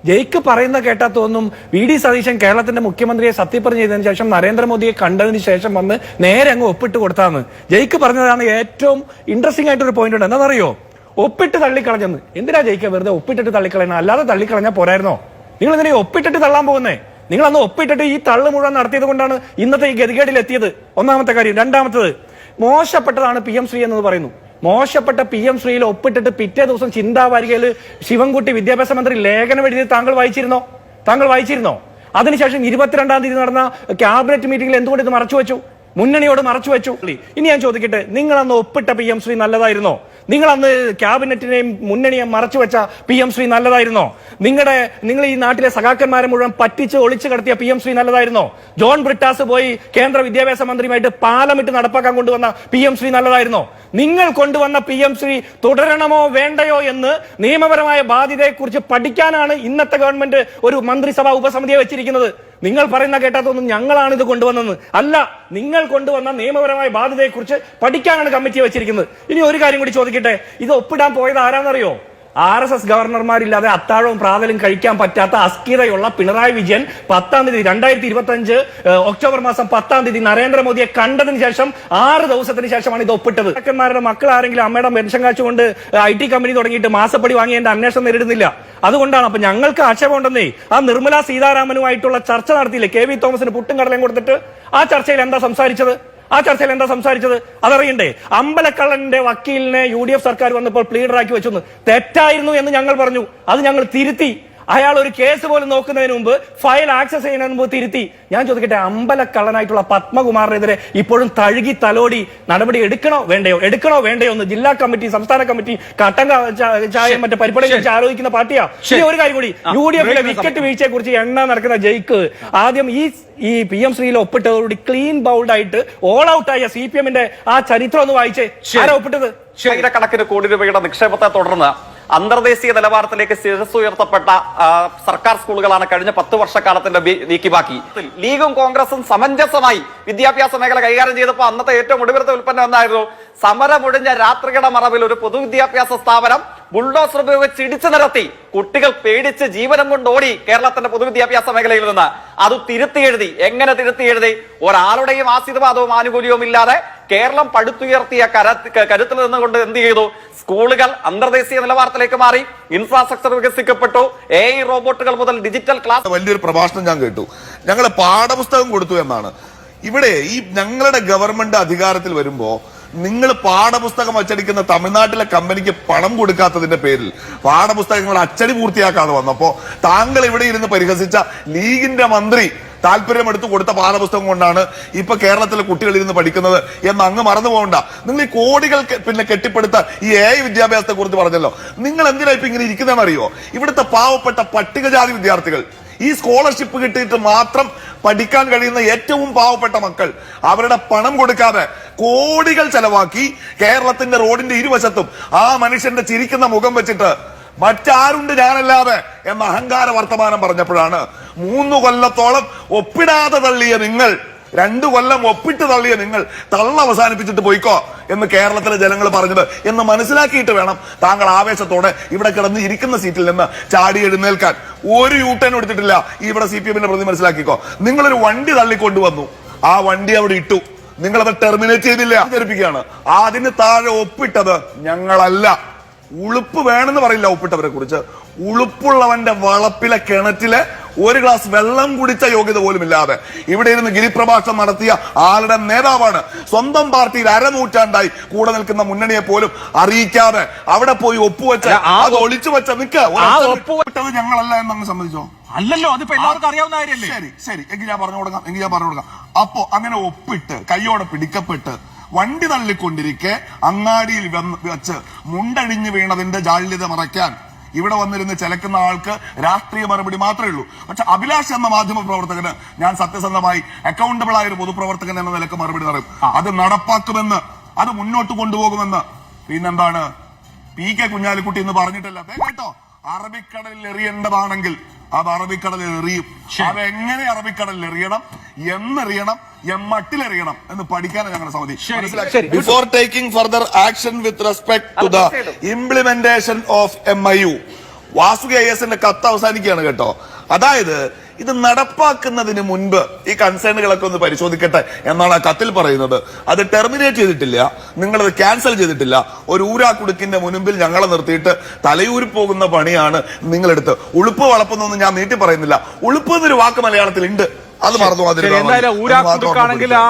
ജയിക്ക് പറയുന്ന കേട്ടാ തോന്നും വി.ഡി. സതീശൻ കേരളത്തിന്റെ മുഖ്യമന്ത്രിയെ സത്യപ്രതിജ്ഞ ചെയ്തതിനു ശേഷം നരേന്ദ്രമോദിയെ കണ്ടതിന് ശേഷം വന്ന് നേരെ അങ്ങ് ഒപ്പിട്ട് കൊടുത്താന്ന്. ജയിക്ക് പറഞ്ഞതാണ് ഏറ്റവും ഇൻട്രസ്റ്റിംഗ് ആയിട്ടൊരു പോയിന്റ് ഉണ്ട്. എന്താണെന്നറിയോ? ഒപ്പിട്ട് തള്ളിക്കളഞ്ഞെന്ന്. എന്തിനാ ജയിക്കുക വെറുതെ ഒപ്പിട്ടിട്ട് തള്ളിക്കളയുന്നത്? അല്ലാതെ തള്ളിക്കളഞ്ഞാൽ പോരായിരുന്നോ? നിങ്ങൾ എന്തിനാ ഒപ്പിട്ടിട്ട് തള്ളാൻ പോകുന്നേ? നിങ്ങൾ അന്ന് ഒപ്പിട്ടിട്ട് ഈ തള്ളു മുഴുവൻ നടത്തിയത് കൊണ്ടാണ് ഇന്നത്തെ ഈ ഗതികേടിൽ എത്തിയത്. ഒന്നാമത്തെ കാര്യം. രണ്ടാമത്തത്, മോശപ്പെട്ടതാണ് പി എം ശ്രീ എന്ന് പറയുന്നു. മോശപ്പെട്ട പി എം ശ്രീയിൽ ഒപ്പിട്ടിട്ട് പിറ്റേ ദിവസം ചിന്താവാരികയിൽ ശിവൻകുട്ടി വിദ്യാഭ്യാസ മന്ത്രി ലേഖനം എഴുതിയത് താങ്കൾ വായിച്ചിരുന്നോ? അതിനുശേഷം 22-ാം തീയതി നടന്ന ക്യാബിനറ്റ് മീറ്റിംഗിൽ എന്തുകൊണ്ട് ഇത് മറച്ചുവെച്ചു? മുന്നണിയോട് മറച്ചുവെച്ചു. ഇനി ഞാൻ ചോദിക്കട്ടെ, നിങ്ങൾ അന്ന് ഒപ്പിട്ട പി എം ശ്രീ നല്ലതായിരുന്നോ? നിങ്ങൾ അന്ന് ക്യാബിനറ്റിനെയും മുന്നണിയെയും മറച്ചുവെച്ച പി എം ശ്രീ നല്ലതായിരുന്നോ? നിങ്ങൾ ഈ നാട്ടിലെ സഖാക്കന്മാരെ മുഴുവൻ പറ്റിച്ച് ഒളിച്ചു കടത്തിയ പി എം ശ്രീ നല്ലതായിരുന്നോ? ജോൺ ബ്രിട്ടാസ് പോയി കേന്ദ്ര വിദ്യാഭ്യാസ മന്ത്രിയുമായിട്ട് പാലമിട്ട് നടപ്പാക്കാൻ കൊണ്ടുവന്ന പി എം ശ്രീ നല്ലതായിരുന്നോ? നിങ്ങൾ കൊണ്ടുവന്ന പി എം ശ്രീ തുടരണമോ വേണ്ടയോ എന്ന് നിയമപരമായ ബാധ്യതയെക്കുറിച്ച് പഠിക്കാനാണ് ഇന്നത്തെ ഗവൺമെന്റ് ഒരു മന്ത്രിസഭാ ഉപസമിതിയെ വെച്ചിരിക്കുന്നത്. നിങ്ങൾ പറയുന്ന കേട്ടാത്തൊന്നും ഞങ്ങളാണ് ഇത് കൊണ്ടുവന്നത് അല്ല. നിങ്ങൾ കൊണ്ടുവന്ന നിയമപരമായ ബാധ്യതയെക്കുറിച്ച് പഠിക്കാനാണ് കമ്മിറ്റിയെ വെച്ചിരിക്കുന്നത്. ഇനി ഒരു കാര്യം കൂടി ചോദിക്കട്ടെ, ഇത് ഒപ്പിടാൻ പോയത് ആരാന്നറിയോ? RSS ഗവർണർമാരില്ലാതെ അത്താഴവും പ്രാതലും കഴിക്കാൻ പറ്റാത്ത അസ്ഥിരയുള്ള പിണറായി വിജയൻ 10-ാം തീയതി 2025 ഒക്ടോബർ മാസം 10-ാം തീയതി നരേന്ദ്രമോദിയെ കണ്ടതിന് ശേഷം 6 ദിവസത്തിന് ശേഷമാണ് ഇത് ഒപ്പിട്ടത്. അച്ഛന്മാരുടെ മക്കൾ ആരെങ്കിലും അമ്മയുടെ പെൻഷൻ കാശുകൊണ്ട് IT കമ്പനി തുടങ്ങിയിട്ട് മാസപ്പടി വാങ്ങിയതിന്റെ അന്വേഷണം നേരിടുന്നില്ല. അതുകൊണ്ടാണ്. അപ്പൊ ഞങ്ങൾക്ക് ആക്ഷേപമുണ്ടെന്നേ. ആ നിർമ്മല സീതാരാമനുമായിട്ടുള്ള ചർച്ച നടത്തിയില്ലേ? KV തോമസിന് പുട്ടും കടലയും കൊടുത്തിട്ട് ആ ചർച്ചയിൽ എന്താ സംസാരിച്ചത്? അതറിയണ്ടേ? അമ്പലക്കള്ളന്റെ വക്കീലിനെ UDF സർക്കാർ വന്നപ്പോൾ പ്ലീഡറാക്കി വെച്ചു. തെറ്റായിരുന്നു എന്ന് ഞങ്ങൾ പറഞ്ഞു. അത് ഞങ്ങൾ തിരുത്തി. അയാൾ ഒരു കേസ് പോലും നോക്കുന്നതിന് മുമ്പ്, ഫയൽ ആക്സസ് ചെയ്യുന്നതിന് മുമ്പ് തിരുത്തി. ഞാൻ ചോദിക്കട്ടെ, അമ്പലക്കള്ളനായിട്ടുള്ള പത്മകുമാറിനെതിരെ ഇപ്പോഴും തഴുകി തലോടി നടപടി എടുക്കണോ വേണ്ടയോ എന്ന് ജില്ലാ കമ്മിറ്റി, സംസ്ഥാന കമ്മിറ്റി കട്ടങ്ക ചായം മറ്റേ പരിപാടി വെച്ച് ആലോചിക്കുന്ന പാർട്ടിയാ. ഇനി ഒരു കാര്യം കൂടി, UDFിലെ വിക്കറ്റ് വീഴ്ചയെ കുറിച്ച് നടക്കുന്ന ജയിക്ക് ആദ്യം ഈ പി എം ശ്രീയിൽ ഒപ്പിട്ടതോടുകൂടി ക്ലീൻ ബൗൾഡ് ആയിട്ട് ഓൾ ഔട്ട് ആയ CPM-ന്റെ ആ ചരിത്രം ഒന്ന് വായിച്ചേ. ആരാ ഒപ്പിട്ടത്? ആയിരക്കണക്കിന് കോടി രൂപയുടെ നിക്ഷേപത്തെ തുടർന്ന് അന്തർദേശീയ നിലവാരത്തിലേക്ക് ശിരസുയർത്തപ്പെട്ട സർക്കാർ സ്കൂളുകളാണ് കഴിഞ്ഞ 10 വർഷക്കാലത്തിന്റെ നീക്കിബാക്കി. ലീഗും കോൺഗ്രസും സമഞ്ജസമായി വിദ്യാഭ്യാസ മേഖല കൈകാര്യം ചെയ്തപ്പോൾ അന്നത്തെ ഏറ്റവും ഒടുവിലത്തെ ഉൽപ്പന്നം എന്തായിരുന്നു? സമരമൊഴിഞ്ഞ രാത്രികളുടെ മറവിൽ ഒരു പൊതുവിദ്യാഭ്യാസ സ്ഥാപനം ബുൾഡോസർ ഉപയോഗിച്ച് ഇടിച്ചു നിരത്തി. കുട്ടികൾ പേടിച്ച് ജീവനം കൊണ്ട് ഓടി കേരളത്തിന്റെ പൊതുവിദ്യാഭ്യാസ മേഖലയിൽ നിന്ന്. അത് തിരുത്തി എഴുതി. എങ്ങനെ തിരുത്തി എഴുതി? ഒരാളുടെയും ആശീർവാദവും ആനുകൂല്യവും ഇല്ലാതെ കേരളം പടുത്തുയർത്തിയ കരുത്തിൽ നിന്നുകൊണ്ട് എന്ത് ചെയ്തു? സ്കൂളുകൾ അന്തർദേശീയ നിലവാരത്തിലേക്ക് മാറി. ഇൻഫ്രാസ്ട്രക്ചർ വികസിക്കപ്പെട്ടു. AI റോബോട്ടുകൾ മുതൽ ഡിജിറ്റൽ ക്ലാസ്. വലിയൊരു പ്രഭാഷണം ഞാൻ കേട്ടു. ഞങ്ങൾ പാഠപുസ്തകം കൊടുത്തു എന്നാണ്. ഇവിടെ ഈ ഞങ്ങളുടെ ഗവൺമെന്റ് അധികാരത്തിൽ വരുമ്പോ നിങ്ങൾ പാഠപുസ്തകം അച്ചടിക്കുന്ന തമിഴ്നാട്ടിലെ കമ്പനിക്ക് പണം കൊടുക്കാത്തതിന്റെ പേരിൽ പാഠപുസ്തകങ്ങൾ അച്ചടി പൂർത്തിയാക്കാതെ വന്നപ്പോ താങ്കൾ ഇവിടെ ഇരുന്ന് പരിഹസിച്ച ലീഗിന്റെ മന്ത്രി താല്പര്യമെടുത്ത് കൊടുത്ത പാഠപുസ്തകം കൊണ്ടാണ് ഇപ്പൊ കേരളത്തിലെ കുട്ടികൾ ഇരുന്ന് പഠിക്കുന്നത് എന്ന് അങ്ങ് മറന്നു പോകണ്ട. നിങ്ങൾ ഈ കോടികൾ കെട്ടിപ്പടുത്ത ഈ AI വിദ്യാഭ്യാസത്തെ കുറിച്ച് പറഞ്ഞല്ലോ. നിങ്ങൾ എന്തിനാ ഇപ്പൊ ഇങ്ങനെ ഇരിക്കുന്നതെന്ന് അറിയോ? ഇവിടുത്തെ പാവപ്പെട്ട പട്ടികജാതി വിദ്യാർത്ഥികൾ, ഈ സ്കോളർഷിപ്പ് കിട്ടിയിട്ട് മാത്രം പഠിക്കാൻ കഴിയുന്ന ഏറ്റവും പാവപ്പെട്ട മക്കൾ, അവരുടെ പണം കൊടുക്കാതെ കോടികൾ ചെലവാക്കി കേരളത്തിന്റെ റോഡിന്റെ ഇരുവശത്തും ആ മനുഷ്യന്റെ ചിരിക്കുന്ന മുഖം വെച്ചിട്ട് മറ്റാരുണ്ട് ഞാനല്ലാതെ എന്ന അഹങ്കാര വർത്തമാനം പറഞ്ഞപ്പോഴാണ് 3 കൊല്ലത്തോളം ഒപ്പിടാതെ തള്ളിയ നിങ്ങൾ, 2 കൊല്ലം ഒപ്പിട്ട് തള്ളിയ നിങ്ങൾ തള്ള അവസാനിപ്പിച്ചിട്ട് പോയിക്കോ എന്ന് കേരളത്തിലെ ജനങ്ങൾ പറഞ്ഞത് എന്ന് മനസ്സിലാക്കിയിട്ട് വേണം താങ്കൾ ആവേശത്തോടെ ഇവിടെ കിടന്ന് ഇരിക്കുന്ന സീറ്റിൽ നിന്ന് ചാടി എഴുന്നേൽക്കാൻ. ഒരു യൂട്ടേൺ എടുത്തിട്ടില്ല ഇവിടെ CPM-ന്റെ പ്രതി. മനസ്സിലാക്കിക്കോ. നിങ്ങളൊരു വണ്ടി തള്ളിക്കൊണ്ടുവന്നു, ആ വണ്ടി അവിടെ ഇട്ടു, നിങ്ങളത് ടെർമിനേറ്റ് ചെയ്തില്ല, ധരിപ്പിക്കുകയാണ്. അതിന് താഴെ ഒപ്പിട്ടത് ഞങ്ങളല്ല. ഉളുപ്പ് വേണമെന്ന് പറയില്ല ഒപ്പിട്ടവരെ കുറിച്ച്. ഉളുപ്പുള്ളവന്റെ വളപ്പിലെ കിണറ്റിലെ ഒരു ഗ്ലാസ് വെള്ളം കുടിച്ച യോഗ്യത പോലും ഇല്ലാതെ ഇവിടെ ഇരുന്ന് ഗിരിപ്രഭാഷണം നടത്തിയ ആളുടെ നേതാവാണ്. സ്വന്തം പാർട്ടിയിൽ അരനൂറ്റാണ്ടായി കൂടെ നിൽക്കുന്ന മുന്നണിയെ പോലും അറിയിക്കാതെ അവിടെ പോയി ഒപ്പുവെച്ച, അത് ഒളിച്ചു വെച്ച ഒപ്പിട്ടത് ഞങ്ങളല്ല എന്നങ്ങ് സമ്മതിച്ചോ? അല്ലല്ലോ, അതിപ്പോ എല്ലാവർക്കും അറിയാവുന്ന കാര്യമല്ലേ? ശരി, എങ്കിൽ ഞാൻ പറഞ്ഞു കൊടുക്കാം. അപ്പോ അങ്ങനെ ഒപ്പിട്ട് കയ്യോടെ പിടിക്കപ്പെട്ട് വണ്ടി തള്ളിക്കൊണ്ടിരിക്കെ അങ്ങാടിയിൽ വെച്ച് മുണ്ടഴിഞ്ഞു വീണതിന്റെ ജാള്യത മറയ്ക്കാൻ ഇവിടെ വന്നിരുന്ന് ചിലക്കുന്ന ആൾക്ക് രാഷ്ട്രീയ മറുപടി മാത്രമേ ഉള്ളൂ. പക്ഷെ അഭിലാഷ് എന്ന മാധ്യമ പ്രവർത്തകന് ഞാൻ സത്യസന്ധമായി അക്കൗണ്ടബിൾ ആയ ഒരു പൊതുപ്രവർത്തകൻ എന്ന നിലക്ക് മറുപടി പറയും. അത് നടപ്പാക്കുമെന്ന്, അത് മുന്നോട്ട് കൊണ്ടുപോകുമെന്ന്. പിന്നെന്താണ് PK കുഞ്ഞാലിക്കുട്ടി എന്ന് പറഞ്ഞിട്ടല്ല കേട്ടോ. അറബിക്കടലിൽ എറിയേണ്ടതാണെങ്കിൽ അത് അറബിക്കടലിൽ എറിയും. അതെങ്ങനെ അറബിക്കടലിൽ എറിയണം, എന്നെറിയണം, എമ്മട്ടിലെറിയണം എന്ന് പഠിക്കാനാണ് ഞങ്ങളുടെ സമിതി. Before taking further action with respect to the implementation of MIU, Vasuki IASന്റെ കത്ത് അവസാനിക്കുകയാണ് കേട്ടോ. അതായത് ഇത് നടപ്പാക്കുന്നതിന് മുൻപ് ഈ കൺസേണുകളൊക്കെ ഒന്ന് പരിശോധിക്കട്ടെ എന്നാണ് ആ കത്തിൽ പറയുന്നത്. അത് ടെർമിനേറ്റ് ചെയ്തിട്ടില്ല, നിങ്ങളത് ക്യാൻസൽ ചെയ്തിട്ടില്ല. ഒരു ഊരാക്കുടുക്കിന്റെ മുൻപിൽ ഞങ്ങളെ നിർത്തിയിട്ട് തലയൂരി പോകുന്ന പണിയാണ് നിങ്ങളെടുത്ത്. ഉളുപ്പ് വളപ്പൊന്നൊന്നും ഞാൻ നീട്ടി പറയുന്നില്ല. ഉളുപ്പ് എന്നൊരു വാക്ക് മലയാളത്തിൽ ഉണ്ട്, അത് മറന്നു. എന്തായാലും ഊരാക്കുടുക്കാണെങ്കിൽ ആ